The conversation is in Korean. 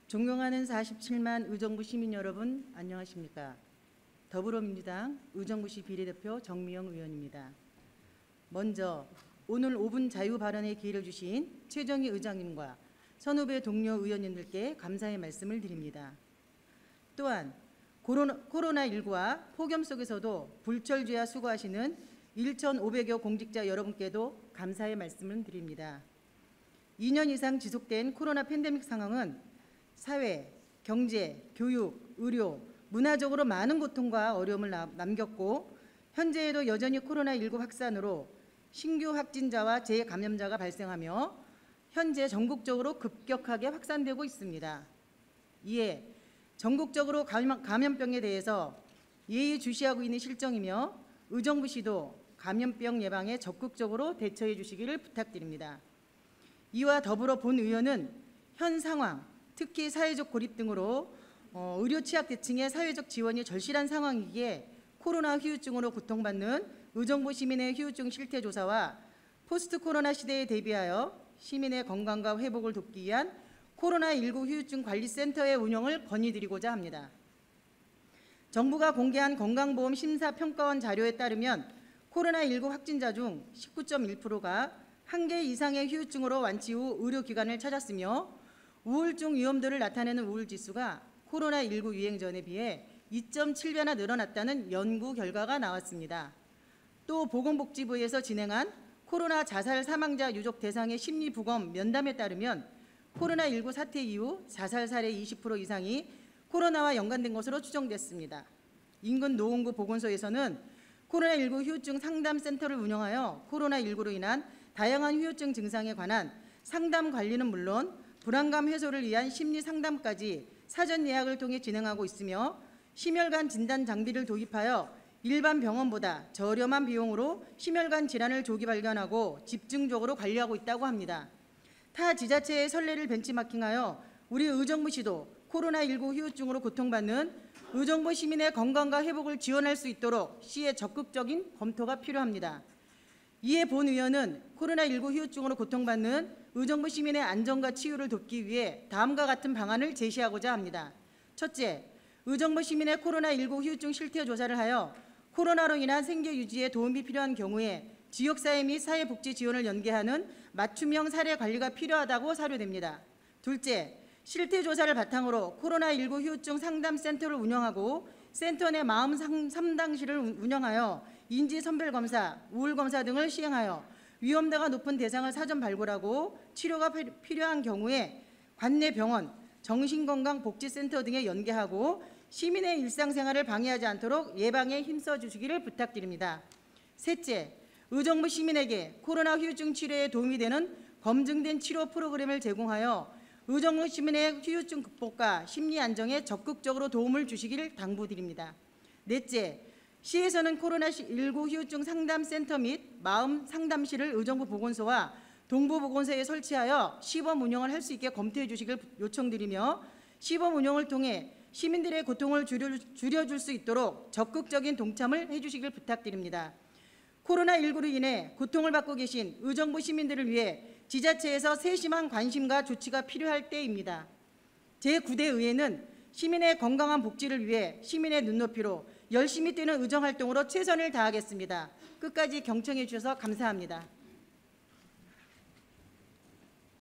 존경하는 47만 의정부 시민 여러분, 안녕하십니까? 더불어민주당 의정부시 비례대표 정미영 의원입니다. 먼저 오늘 5분 자유 발언의 기회를 주신 최정희 의장님과 선후배 동료 의원님들께 감사의 말씀을 드립니다. 또한 코로나19와 폭염 속에서도 불철주야 수고하시는 1,500여 공직자 여러분께도 감사의 말씀을 드립니다. 2년 이상 지속된 코로나 팬데믹 상황은 사회, 경제, 교육, 의료, 문화적으로 많은 고통과 어려움을 남겼고 현재에도 여전히 코로나19 확산으로 신규 확진자와 재감염자가 발생하며 현재 전국적으로 급격하게 확산되고 있습니다. 이에 전국적으로 감염병에 대해서 예의주시하고 있는 실정이며 의정부시도 감염병 예방에 적극적으로 대처해 주시기를 부탁드립니다. 이와 더불어 본 의원은 현 상황, 특히 사회적 고립 등으로 의료 취약 계층의 사회적 지원이 절실한 상황이기에 코로나 후유증으로 고통받는 의정부 시민의 후유증 실태 조사와 포스트 코로나 시대에 대비하여 시민의 건강과 회복을 돕기 위한 코로나19 후유증 관리센터의 운영을 건의드리고자 합니다. 정부가 공개한 건강보험 심사평가원 자료에 따르면 코로나19 확진자 중 19.1%가 1개 이상의 후유증으로 완치 후 의료기관을 찾았으며 우울증 위험도를 나타내는 우울지수가 코로나19 유행 전에 비해 2.7배나 늘어났다는 연구 결과가 나왔습니다. 또 보건복지부에서 진행한 코로나 자살 사망자 유족 대상의 심리부검 면담에 따르면 코로나19 사태 이후 자살 사례 20% 이상이 코로나와 연관된 것으로 추정됐습니다. 인근 노원구 보건소에서는 코로나19 후유증 상담센터를 운영하여 코로나19로 인한 다양한 후유증 증상에 관한 상담 관리는 물론 불안감 해소를 위한 심리 상담까지 사전 예약을 통해 진행하고 있으며 심혈관 진단 장비를 도입하여 일반 병원보다 저렴한 비용으로 심혈관 질환을 조기 발견하고 집중적으로 관리하고 있다고 합니다. 타 지자체의 선례를 벤치마킹하여 우리 의정부시도 코로나19 후유증으로 고통받는 의정부 시민의 건강과 회복을 지원할 수 있도록 시의 적극적인 검토가 필요합니다. 이에 본 의원은 코로나19 후유증으로 고통받는 의정부 시민의 안전과 치유를 돕기 위해 다음과 같은 방안을 제시하고자 합니다. 첫째, 의정부 시민의 코로나19 후유증 실태 조사를 하여 코로나로 인한 생계 유지에 도움이 필요한 경우에 지역사회 및 사회복지 지원을 연계하는 맞춤형 사례 관리가 필요하다고 사료됩니다. 둘째, 실태 조사를 바탕으로 코로나19 후유증 상담센터를 운영하고 센터 내 마음 상담실을 운영하여 인지선별검사, 우울검사 등을 시행하여 위험도가 높은 대상을 사전 발굴하고 치료가 필요한 경우에 관내 병원, 정신건강복지센터 등에 연계하고 시민의 일상생활을 방해하지 않도록 예방에 힘써 주시기를 부탁드립니다. 셋째, 의정부 시민에게 코로나 후유증 치료에 도움이 되는 검증된 치료 프로그램을 제공하여 의정부 시민의 후유증 극복과 심리 안정에 적극적으로 도움을 주시기를 당부드립니다. 넷째, 시에서는 코로나19 후유증 상담센터 및 마음 상담실을 의정부 보건소와 동부 보건소에 설치하여 시범 운영을 할 수 있게 검토해 주시길 요청드리며 시범 운영을 통해 시민들의 고통을 줄여줄 수 있도록 적극적인 동참을 해주시길 부탁드립니다. 코로나19로 인해 고통을 받고 계신 의정부 시민들을 위해 지자체에서 세심한 관심과 조치가 필요할 때입니다. 제9대 의회는 시민의 건강한 복지를 위해 시민의 눈높이로 열심히 뛰는 의정활동으로 최선을 다하겠습니다. 끝까지 경청해 주셔서 감사합니다.